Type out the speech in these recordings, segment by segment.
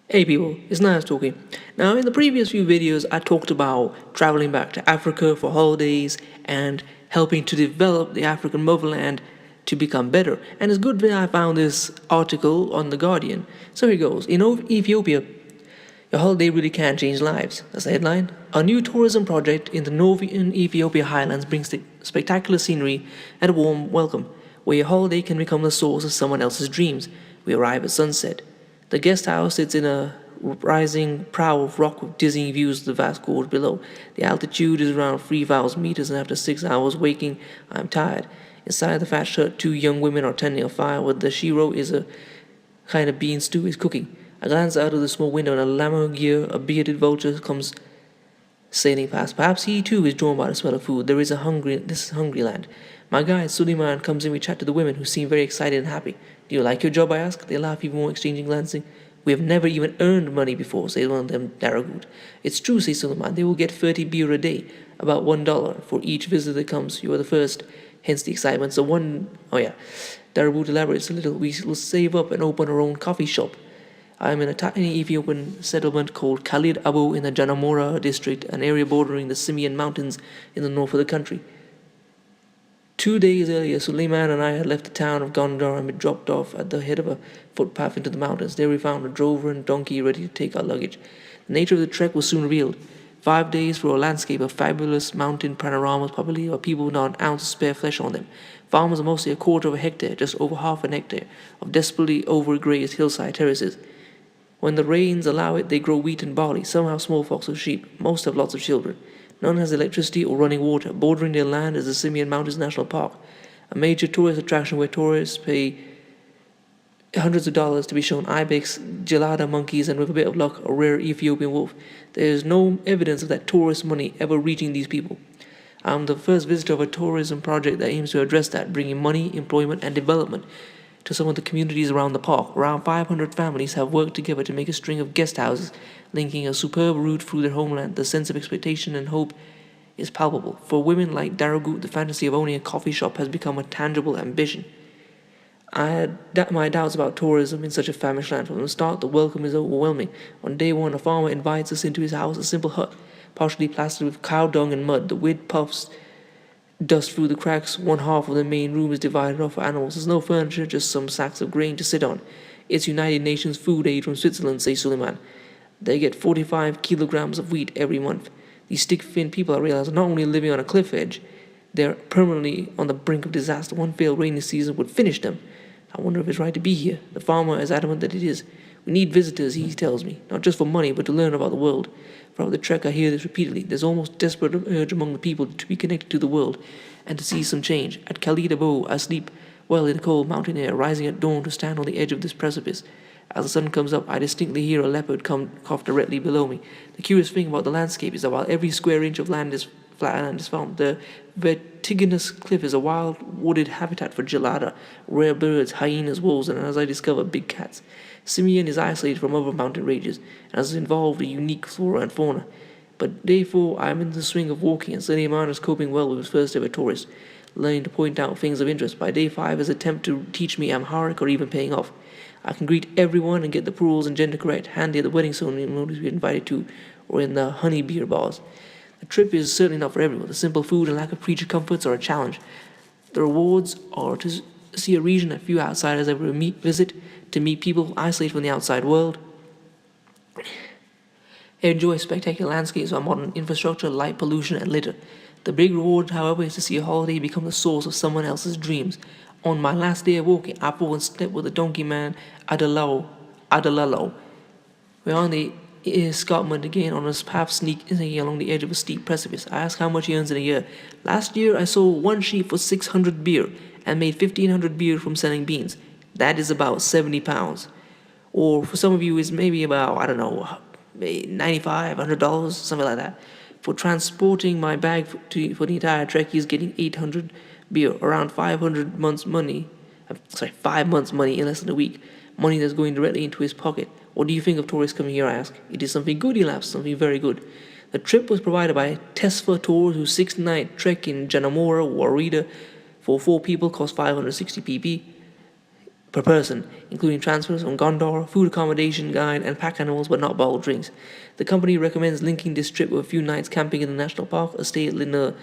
Hey people, it's nice talking. Now, in the previous few videos, I talked about traveling back to Africa for holidays and helping to develop the African motherland to become better. And it's good that I found this article on The Guardian. So here goes. In Ethiopia, your holiday really can change lives. That's the headline. A new tourism project in the northern Ethiopia highlands brings the spectacular scenery and a warm welcome, where your holiday can become the source of someone else's dreams. We arrive at sunset. The guest house sits in a rising prow of rock with dizzying views of the vast gorge below. The altitude is around 3,000 meters, and after 6 hours waking, I'm tired. Inside the thatched hut, two young women are tending a fire where the shiro is a kind of bean stew is cooking. I glance out of the small window, and a lammergeier, a bearded vulture, comes sailing past. Perhaps he too is drawn by the smell of food. This is hungry land. My guide Suleiman comes in. We chat to the women, who seem very excited and happy. Do you like your job? I ask. They laugh even more, exchanging glances. We have never even earned money before, says one of them, Daragut. It's true, says Suleiman. They will get 30 beer a day, about $1 for each visitor that comes. You are the first, hence the excitement. Oh yeah, Daragut elaborates a little. We will save up and open our own coffee shop. I am in a tiny Ethiopian settlement called Khalid Abu in the Janamora district, an area bordering the Simian Mountains in the north of the country. 2 days earlier, Suleiman and I had left the town of Gondar and been dropped off at the head of a footpath into the mountains. There we found a drover and donkey ready to take our luggage. The nature of the trek was soon revealed. 5 days for a landscape of fabulous mountain panoramas, probably of people with not an ounce of spare flesh on them. Farmers are mostly a quarter of a hectare, just over half an hectare, of desperately overgrazed hillside terraces. When the rains allow it, they grow wheat and barley, some have small flocks of sheep, most have lots of children. None has electricity or running water. Bordering their land is the Simian Mountains National Park, a major tourist attraction where tourists pay hundreds of dollars to be shown ibex, gelada monkeys, and with a bit of luck, a rare Ethiopian wolf. There is no evidence of that tourist money ever reaching these people. I'm the first visitor of a tourism project that aims to address that, bringing money, employment, and development to some of the communities around the park. Around 500 families have worked together to make a string of guest houses, linking a superb route through their homeland. The sense of expectation and hope is palpable. For women like Daragut, the fantasy of owning a coffee shop has become a tangible ambition. I had my doubts about tourism in such a famished land. From the start, the welcome is overwhelming. On day one, a farmer invites us into his house, a simple hut, partially plastered with cow dung and mud. The wind puffs dust through the cracks. One half of the main room is divided off for animals. There's no furniture, just some sacks of grain to sit on. It's United Nations food aid from Switzerland, says Suleiman. They get 45 kilograms of wheat every month. These stick-thin people, I realize, are not only living on a cliff edge, they're permanently on the brink of disaster. One failed rainy season would finish them. I wonder if it's right to be here. The farmer is adamant that it is. We need visitors, he tells me, not just for money, but to learn about the world. Throughout the trek, I hear this repeatedly. There's almost desperate urge among the people to be connected to the world and to see some change. At Khalid Abu, I sleep well in the cold mountain air, rising at dawn to stand on the edge of this precipice. As the sun comes up, I distinctly hear a leopard cough directly below me. The curious thing about the landscape is that while every square inch of flat land is found, the vertiginous cliff is a wild, wooded habitat for gelada, rare birds, hyenas, wolves, and as I discover, big cats. Simeon is isolated from other mountain ranges and has involved a unique flora and fauna. But day 4, I am in the swing of walking, and Suleiman is coping well with his first ever tourist, learning to point out things of interest. By day 5, his attempt to teach me Amharic are even paying off. I can greet everyone and get the plurals and gender correct, handy at the wedding ceremonies we're invited to, or in the honey beer bars. The trip is certainly not for everyone. The simple food and lack of creature comforts are a challenge. The rewards are to see a region that few outsiders ever visit, to meet people isolated from the outside world, enjoy spectacular landscapes of modern infrastructure, light pollution, and litter. The big reward, however, is to see a holiday become the source of someone else's dreams. On my last day of walking, I fall in step with the donkey man Adalalo. We're on the escarpment again on his path, sneaking along the edge of a steep precipice. I ask how much he earns in a year. Last year, I sold one sheep for 600 beer and made 1,500 beer from selling beans. That is about 70 pounds. Or for some of you, it's maybe about, I don't know, $95, $100, something like that. For transporting my bag for the entire trek, he's getting 800 beer, around 5 months money in less than a week. Money that's going directly into his pocket. What do you think of tourists coming here, I ask? It is something good, he laughs, something very good. The trip was provided by Tesfa Tours, whose 6-night trek in Janamora, Warida, for 4 people cost 560 pp. per person, including transfers from Gondor, food accommodation guide, and pack animals but not bottled drinks. The company recommends linking this trip with a few nights camping in the national park, a stay at Limo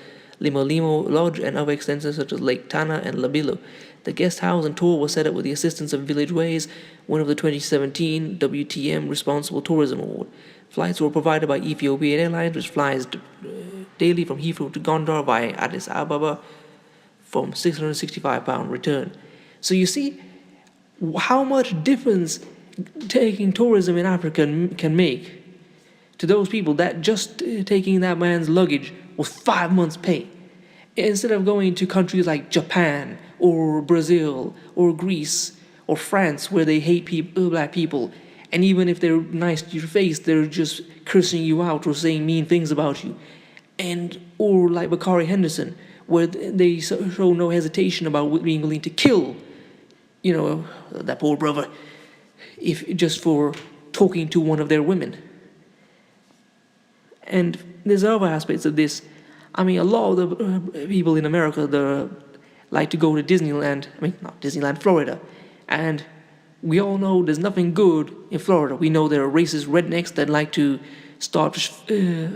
Limo Lodge, and other extensions such as Lake Tana and Labilo. The guest house and tour was set up with the assistance of Village Ways, one of the 2017 WTM Responsible Tourism Award. Flights were provided by Ethiopian Airlines, which flies daily from Heathrow to Gondar via Addis Ababa from £665 return. So you see how much difference taking tourism in Africa can make to those people that just taking that man's luggage was 5 months' pay. Instead of going to countries like Japan or Brazil or Greece or France where they hate black people, and even if they're nice to your face, they're just cursing you out or saying mean things about you. Or like Bakari Henderson, where they show no hesitation about being willing to kill, that poor brother, if just for talking to one of their women. And there's other aspects of this. I mean, a lot of the people in America that like to go to Disneyland, not Disneyland, Florida. And we all know there's nothing good in Florida. We know there are racist rednecks that like to start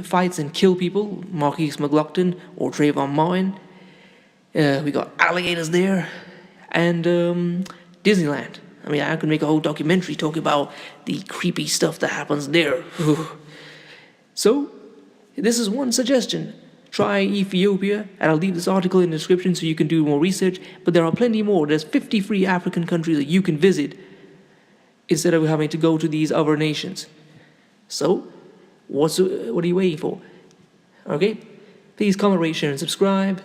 fights and kill people, Marquise McLaughlin or Trayvon Martin. We got alligators there. And Disneyland. I could make a whole documentary talking about the creepy stuff that happens there. So, this is one suggestion. Try Ethiopia, and I'll leave this article in the description so you can do more research, but there are plenty more. There's 53 African countries that you can visit instead of having to go to these other nations. So, what are you waiting for? Okay? Please comment, rate, share, and subscribe.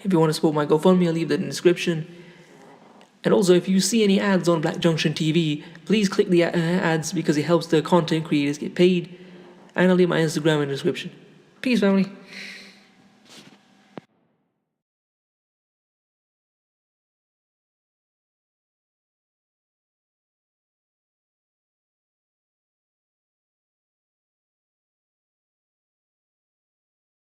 If you want to support my GoFundMe, I'll leave that in the description. And also, if you see any ads on Black Junction TV, please click the ads because it helps the content creators get paid. And I'll leave my Instagram in the description. Peace, family.